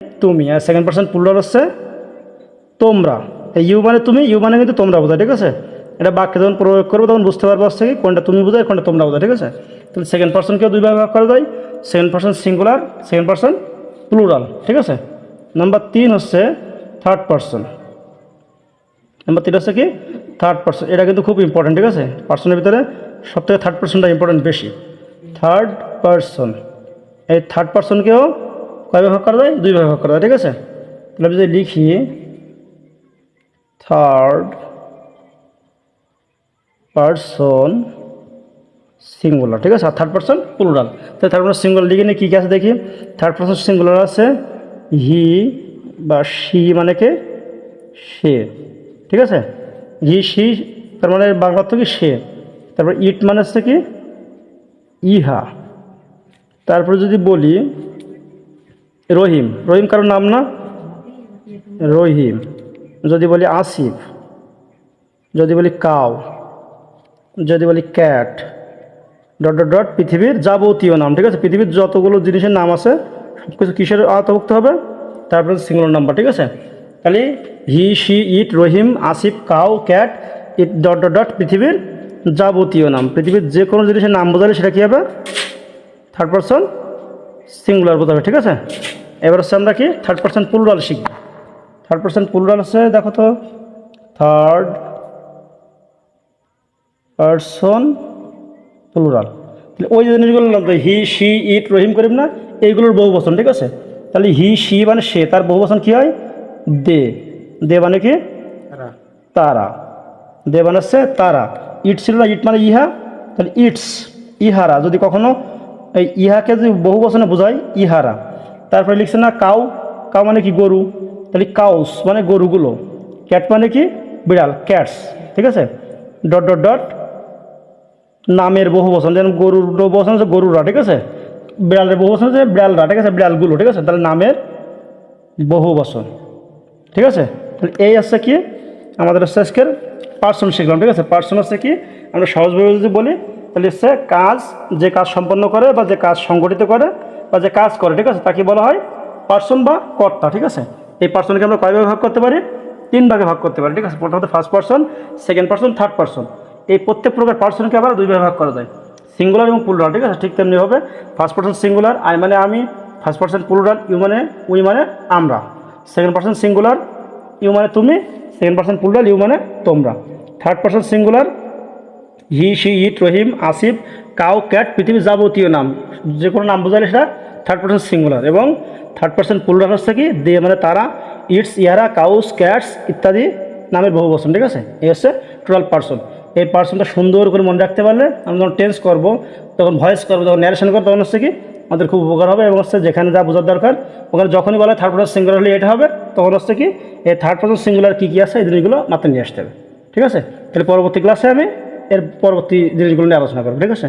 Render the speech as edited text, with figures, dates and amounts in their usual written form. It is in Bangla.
তুমি, আর সেকেন্ড পার্সন প্লুরাল হচ্ছে তোমরা। এই ইউ মানে তুমি, ইউ মানে কিন্তু তোমরা বোঝায়, ঠিক আছে। এটা বাক্যে যখন প্রয়োগ করবো তখন বুঝতে পারবো হচ্ছে কি কোনটা তুমি বোঝায় কোনটা তোমরা বোঝায়, ঠিক আছে। তাহলে সেকেন্ড পার্সনকেও দুই ভাগে ভাগ করা যায়, second person singular, second person plural, ঠিক আছে। নাম্বার 3 হচ্ছে থার্ড পার্সন। নাম্বার 3 হচ্ছে কি থার্ড পার্সন। এটা কিন্তু খুব ইম্পর্টেন্ট, ঠিক আছে। পার্সনের ভিতরে সবথেকে থার্ড পার্সনটা ইম্পর্টেন্ট বেশি। থার্ড পার্সন, এই থার্ড পার্সনকেও কয় ভাগ করা যায়? দুই ভাগ করা যায়, ঠিক আছে। তাহলে আমি যদি লিখি থার্ড পার্সন সিঙ্গুলার, ঠিক আছে, আর থার্ড পার্সন প্লুরাল। তাহলে থার্ড পার্সন সিঙ্গুলার লিখে নিয়ে কী কী আছে দেখি। থার্ড পার্সন সিঙ্গুলার আছে হি বা সি মানে কে সে, ঠিক আছে। হি সি তার মানে বাংলা তো কি সে। তারপর ইট মানে হচ্ছে কি ইহা। তারপরে যদি বলি রহিম, রহিম কারোর নাম না, রহিম। যদি বলি আসিফ, যদি বলি কাউ, যদি বলি ক্যাট, ডট ডট ডট পৃথিবীর যাবতীয় নাম, ঠিক আছে। পৃথিবীর যতগুলো জিনিসের নাম আছে সব কিছু কিসের আওতাভুক্ত হবে? তারপরে সিঙ্গুলার নাম্বার, ঠিক আছে। তাহলে he she it Rahim Asif cow cat it dot dot dot পৃথিবীর যাবতীয় নাম। পৃথিবীর যে কোনো জিনিসের নাম বোঝালে সেটা কী হবে? থার্ড পার্সন সিঙ্গুলার বোঝাবে, ঠিক আছে। এবার হচ্ছে আমরা কি থার্ড পার্সন প্লুরাল শিখব। থার্ড পার্সন প্লুরাল হচ্ছে দেখো তো, থার্ড পার্সন প্লুরাল। তাহলে ওই যে জিনিসগুলো নাম তো হি সি ইট রহিম করিম না, এইগুলোর বহু বচন, ঠিক আছে। তাহলে হি সি মানে সে, তার বহু বচন কী হয়? দে। দে মানে কি তারা, দে মানে হচ্ছে তারা। ইট ছিল না, ইট মানে ইহা, তাহলে ইটস ইহারা। যদি কখনো এই ইহাকে যদি বহু বচনে বোঝায় ইহারা। তারপরে লিখছে না কাউ, কাউ মানে কি গরু, তাহলে কাউস মানে গরুগুলো। ক্যাট মানে কি বিড়াল, ক্যাটস, ঠিক আছে। ডট ডট ডট নামের বহু বচন, যেমন গরুর বহু বচন হচ্ছে গরুরা, ঠিক আছে। বিড়ালের বহু বচন হচ্ছে বিড়ালরা, ঠিক আছে, বিড়ালগুলো, ঠিক আছে। তাহলে নামের বহু বচন, ঠিক আছে। তাহলে এই হচ্ছে কি আমাদের হচ্ছে আজকের পার্সন শিখলাম, ঠিক আছে। পার্সন হচ্ছে কি আমরা সহজভাবে যদি বলি তাহলে হচ্ছে কাজ, যে কাজ সম্পন্ন করে বা যে কাজ সংগঠিত করে বা যে কাজ করে, ঠিক আছে, তাকে বলা হয় পার্সন বা কর্তা, ঠিক আছে। এই পার্সনকে আমরা কয় ভাগে ভাগ করতে পারি? 3 ভাগে ভাগ করতে পারি, ঠিক আছে। প্রথমত first person, second person, third person. এই প্রত্যেক প্রকার পার্সনকে আবার 2 ভাগে ভাগ করা যায়, সিঙ্গুলার এবং প্লুরাল, ঠিক আছে। ঠিক তেমনি হবে ফার্স্ট পার্সন সিঙ্গুলার, আই মানে আমি, ফার্স্ট পার্সন প্লুরাল ইউ মানে উই মানে আমরা, সেকেন্ড পার্সন সিঙ্গুলার ইউ মানে তুমি, সেকেন্ড পার্সন প্লুরাল ইউ মানে তোমরা। Third person singular he she it Rahim Asif cow cat পৃথিবীর যাবতীয় নাম, যে কোনো নাম বোঝালে সেটা থার্ড পার্সন সিঙ্গুলার। এবং থার্ড পার্সন প্লুরাল হচ্ছে কি দে মানে তারা, ইটস ইহারা কাউস ক্যাটস ইত্যাদি নামের বহু বচন, ঠিক আছে। এই হচ্ছে টোটাল পার্সন। এই পার্সনটা সুন্দর করে মনে রাখতে পারলে আমরা যখন টেন্স করবো, তখন ভয়েস করবো, যখন ন্যারেশন করবো, তখন হচ্ছে কি আমাদের খুব উপকার হবে। এবং হচ্ছে যেখানে যা বোঝার দরকার ওখানে যখনই বলা থার্ড পার্সন সিঙ্গুলার হলে এটা হবে, তখন হচ্ছে কি এই থার্ড পার্সন সিঙ্গুলার কী কী আছে এই জিনিসগুলো মাথায় নিয়ে আসতে হবে, ঠিক আছে। তাহলে পরবর্তী ক্লাসে আমি এর পরবর্তী জিনিসগুলো নিয়ে আলোচনা করবো, ঠিক আছে।